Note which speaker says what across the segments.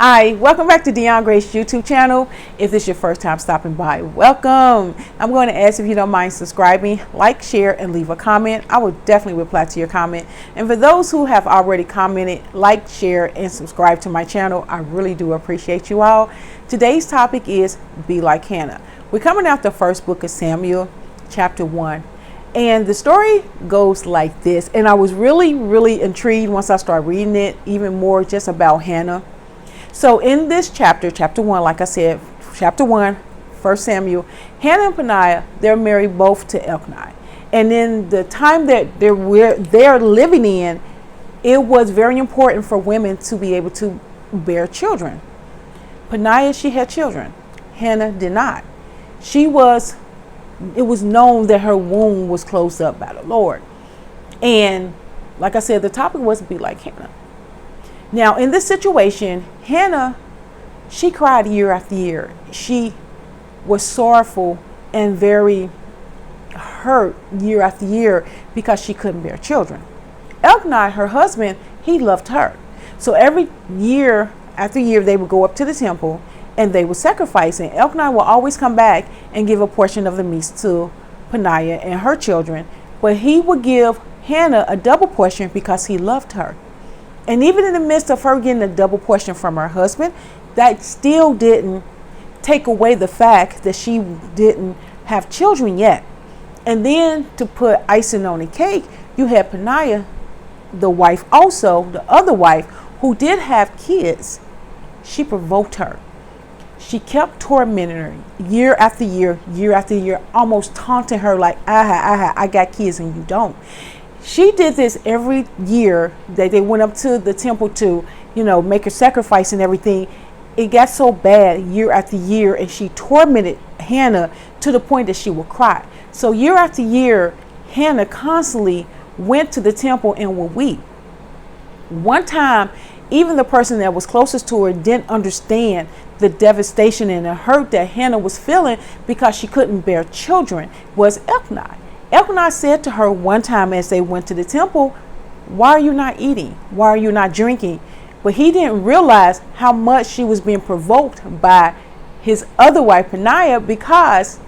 Speaker 1: Hi, welcome back to Dion Grace YouTube channel. If this is your first time stopping by, welcome. I'm going to ask if you don't mind subscribing, like, share, and leave a comment. I will definitely reply to your comment. And for those who have already commented, like, share, and subscribe to my channel, I really do appreciate you all. Today's topic is Be Like Hannah. We're coming out the first book of Samuel, chapter 1. And the story goes like this. And I was really intrigued once I started reading it, even more just about Hannah. So in this chapter 1, like I said, chapter 1, 1 Samuel, Hannah and Peninnah, they're married both to Elkanah. And in the time that they're living in, it was very important for women to be able to bear children. Peninnah, she had children. Hannah did not. It was known that her womb was closed up by the Lord. And like I said, the topic was Be Like Hannah. Now, in this situation, Hannah, she cried year after year. She was sorrowful and very hurt year after year because she couldn't bear children. Elkanah, her husband, he loved her. So every year after year, they would go up to the temple and they would sacrifice. And Elkanah will always come back and give a portion of the meat to Peninnah and her children. But he would give Hannah a double portion because he loved her. And even in the midst of her getting a double portion from her husband, that still didn't take away the fact that she didn't have children yet. And then to put icing on the cake, you had Peninnah, the wife also, the other wife, who did have kids. She provoked her. She kept tormenting her year after year, almost taunting her like, I got kids and you don't. She did this every year that they went up to the temple to, make a sacrifice and everything. It got so bad year after year, and she tormented Hannah to the point that she would cry. So year after year, Hannah constantly went to the temple and would weep. One time, even the person that was closest to her didn't understand the devastation and the hurt that Hannah was feeling because she couldn't bear children, was Elkanah. Elkanah said to her one time as they went to the temple, "Why are you not eating? Why are you not drinking?" But he didn't realize how much she was being provoked by his other wife, Peninnah, because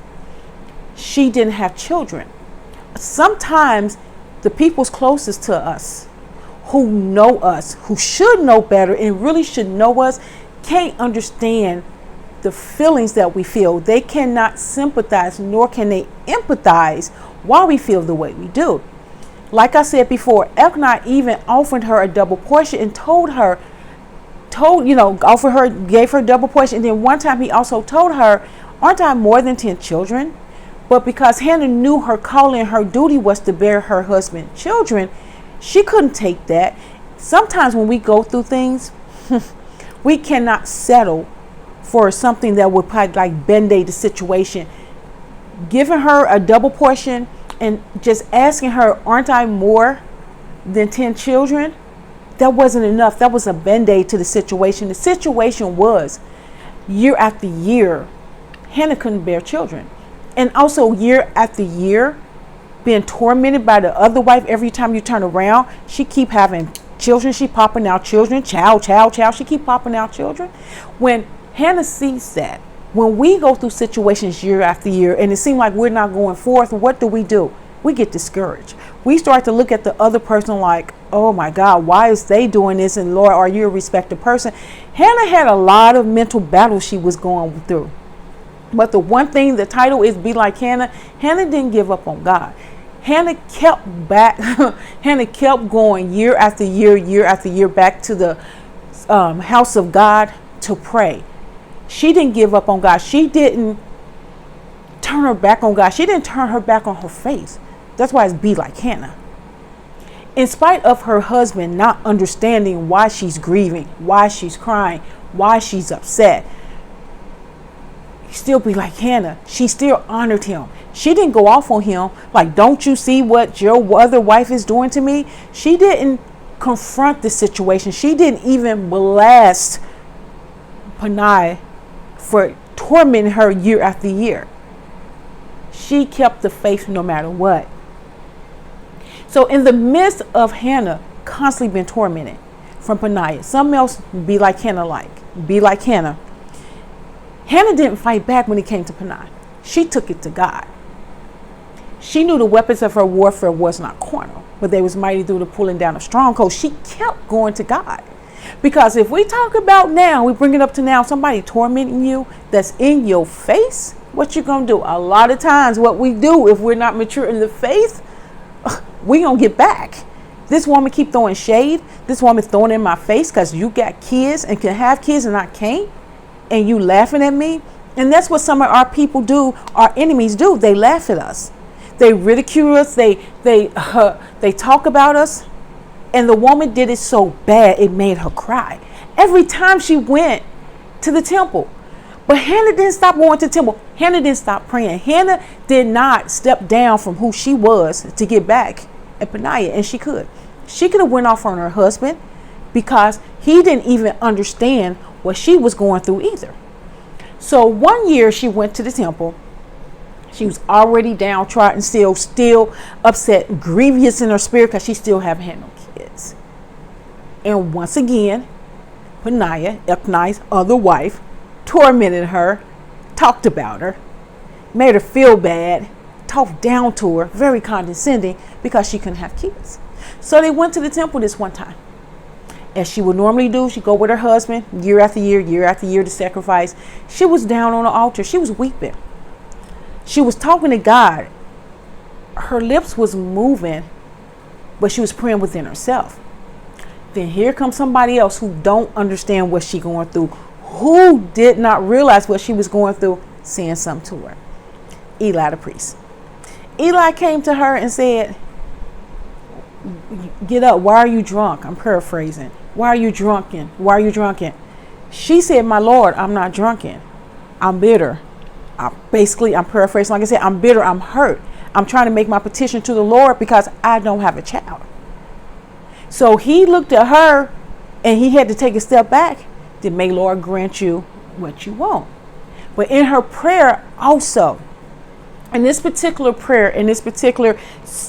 Speaker 1: she didn't have children. Sometimes the people's closest to us, who know us, who should know better and really should know us, can't understand the feelings that we feel. They cannot sympathize, nor can they empathize why we feel the way we do. Like I said before, Elkanah even offered her a double portion and gave her double portion. And then one time he also told her, "Aren't I more than 10 children?" But because Hannah knew her calling, her duty was to bear her husband children, she couldn't take that. Sometimes when we go through things, we cannot settle for something that would probably like band-aid the situation. Giving her a double portion and just asking her, "Aren't I more than 10 children?" That wasn't enough. That was a band-aid to the situation. The situation was year after year, Hannah couldn't bear children. And also year after year, being tormented by the other wife. Every time you turn around, she keep having children. She popping out children. Child. She keep popping out children. When Hannah sees that, when we go through situations year after year and it seems like we're not going forth, what do? We get discouraged. We start to look at the other person like, "Oh my God, why is they doing this? And Lord, are you a respected person?" Hannah had a lot of mental battles she was going through. But the one thing, the title is Be Like Hannah. Hannah didn't give up on God. Hannah kept back. Hannah kept going year after year back to the house of God to pray. She didn't give up on God. She didn't turn her back on God. She didn't turn her back on her faith. That's why it's Be Like Hannah. In spite of her husband not understanding why she's grieving, why she's crying, why she's upset, still be like Hannah. She still honored him. She didn't go off on him like, "Don't you see what your other wife is doing to me?" She didn't confront the situation. She didn't even blast Peninnah for tormenting her year after year. She kept the faith no matter what. So in the midst of Hannah constantly being tormented from Peninnah, something else Be Like Hannah like. Be like Hannah. Hannah didn't fight back when it came to Peninnah. She took it to God. She knew the weapons of her warfare was not carnal, but they was mighty through the pulling down of strongholds. She kept going to God. Because if we talk about now, we bring it up to now, somebody tormenting you that's in your face, what you gonna do? A lot of times what we do, if we're not mature in the faith, we gonna get back. This woman keep throwing shade. This woman throwing in my face because you got kids and can have kids and I can't. And you laughing at me. And that's what some of our people do, our enemies do. They laugh at us. They ridicule us. They talk about us. And the woman did it so bad, it made her cry. Every time she went to the temple. But Hannah didn't stop going to the temple. Hannah didn't stop praying. Hannah did not step down from who she was to get back at Peninnah. And she could. She could have went off on her husband because he didn't even understand what she was going through either. So one year she went to the temple. She was already downtrodden, still upset, grievous in her spirit because she still haven't had no kids. And once again, Peninnah, Elkanah's other wife, tormented her, talked about her, made her feel bad, talked down to her, very condescending because she couldn't have kids. So they went to the temple this one time. As she would normally do, she'd go with her husband year after year to sacrifice. She was down on the altar. She was weeping. She was talking to God. Her lips was moving, but she was praying within herself. Then here comes somebody else who don't understand what she's going through, who did not realize what she was going through, saying something to her. Eli the priest. Eli came to her and said, "Get up. Why are you drunk?" I'm paraphrasing. "Why are you drunken? Why are you drunken?" She said, "My Lord, I'm not drunken. I'm bitter." I'm paraphrasing. Like I said, I'm bitter. I'm hurt. I'm trying to make my petition to the Lord because I don't have a child. So he looked at her and he had to take a step back. Then may Lord grant you what you want. But in her prayer also, in this particular prayer, in this particular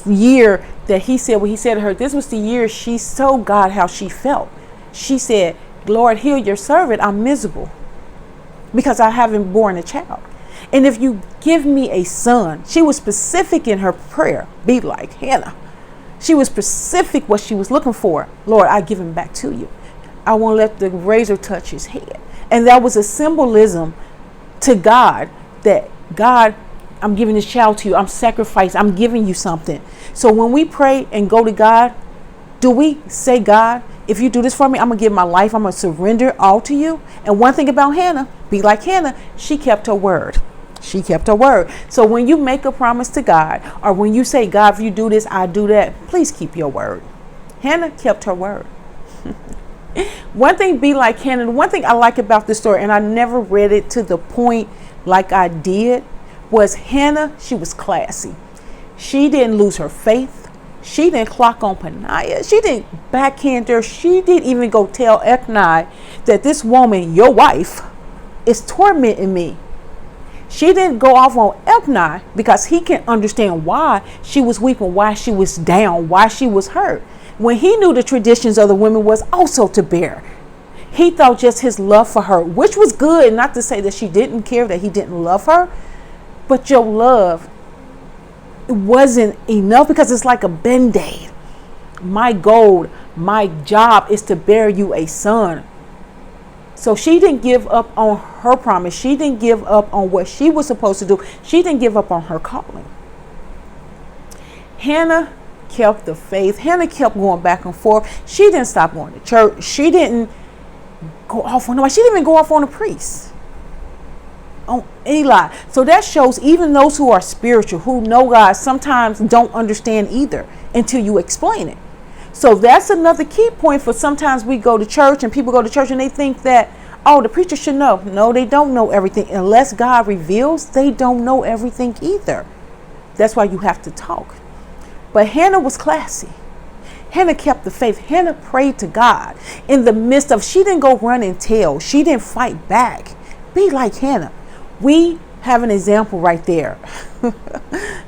Speaker 1: year that he said what he said to her, this was the year she told God how she felt. She said, "Lord, heal your servant. I'm miserable because I haven't born a child. And if you give me a son," she was specific in her prayer, be like Hannah. She was specific what she was looking for. "Lord, I give him back to you. I won't let the razor touch his head." And that was a symbolism to God that God, I'm giving this child to you. I'm sacrificing. I'm giving you something. So when we pray and go to God, do we say, "God, if you do this for me, I'm going to give my life. I'm going to surrender all to you"? And one thing about Hannah, be like Hannah, she kept her word. She kept her word. So when you make a promise to God, or when you say, "God, if you do this, I do that," please keep your word. Hannah kept her word. One thing, be like Hannah, one thing I like about this story, and I never read it to the point like I did, was Hannah, she was classy. She didn't lose her faith. She didn't clock on Peninnah. She didn't backhand her. She didn't even go tell Elkanah that this woman, your wife, is tormenting me. She didn't go off on Elkanah because he can understand why she was weeping, why she was down, why she was hurt. When he knew the traditions of the women was also to bear. He thought just his love for her, which was good, not to say that she didn't care, that he didn't love her, but your love, it wasn't enough because it's like a band-aid. My goal, my job is to bear you a son. So she didn't give up on her promise. She didn't give up on what she was supposed to do. She didn't give up on her calling. Hannah kept the faith. Hannah kept going back and forth. She didn't stop going to church. She didn't go off on nobody. She didn't even go off on a priest, on Eli. So that shows even those who are spiritual, who know God, sometimes don't understand either until you explain it. So that's another key point for sometimes we go to church and people go to church and they think that, oh, the preacher should know. No, they don't know everything. Unless God reveals, they don't know everything either. That's why you have to talk. But Hannah was classy. Hannah kept the faith. Hannah prayed to God in the midst of, she didn't go run and tell. She didn't fight back. Be like Hannah. We have an example right there.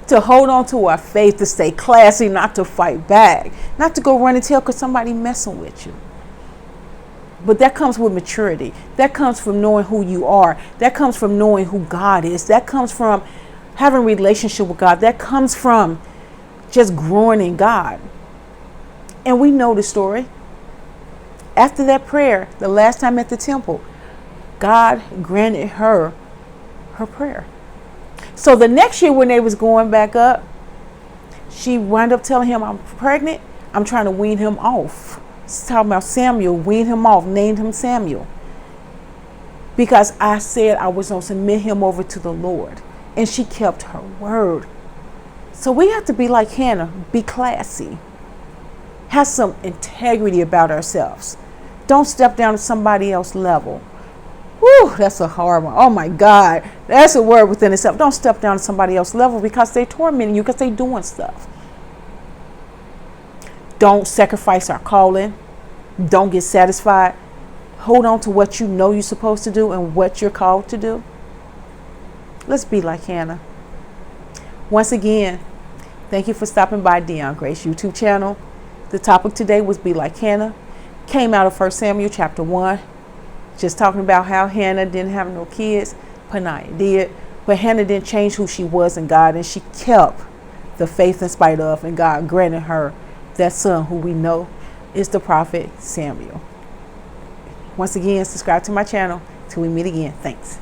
Speaker 1: To hold on to our faith, to stay classy, not to fight back, not to go run and tell because somebody messing with you. But that comes with maturity. That comes from knowing who you are. That comes from knowing who God is. That comes from having a relationship with God. That comes from just growing in God. And we know the story. After that prayer, the last time at the temple, God granted her prayer. So the next year when they was going back up, she wound up telling him, I'm pregnant. I'm trying to wean him off. She's talking about Samuel, wean him off, named him Samuel. Because I said I was going to submit him over to the Lord. And she kept her word. So we have to be like Hannah, be classy. Have some integrity about ourselves. Don't step down to somebody else's level. Whew, that's a hard one. Oh my God. That's a word within itself. Don't step down to somebody else's level because they're tormenting you, because they're doing stuff. Don't sacrifice our calling. Don't get satisfied. Hold on to what you know you're supposed to do and what you're called to do. Let's be like Hannah. Once again, thank you for stopping by Dion Grace YouTube channel. The topic today was Be Like Hannah. Came out of 1 Samuel chapter 1. Just talking about how Hannah didn't have no kids. Peninnah did. But Hannah didn't change who she was in God. And she kept the faith in spite of. And God granted her that son who we know is the prophet Samuel. Once again, subscribe to my channel till we meet again. Thanks.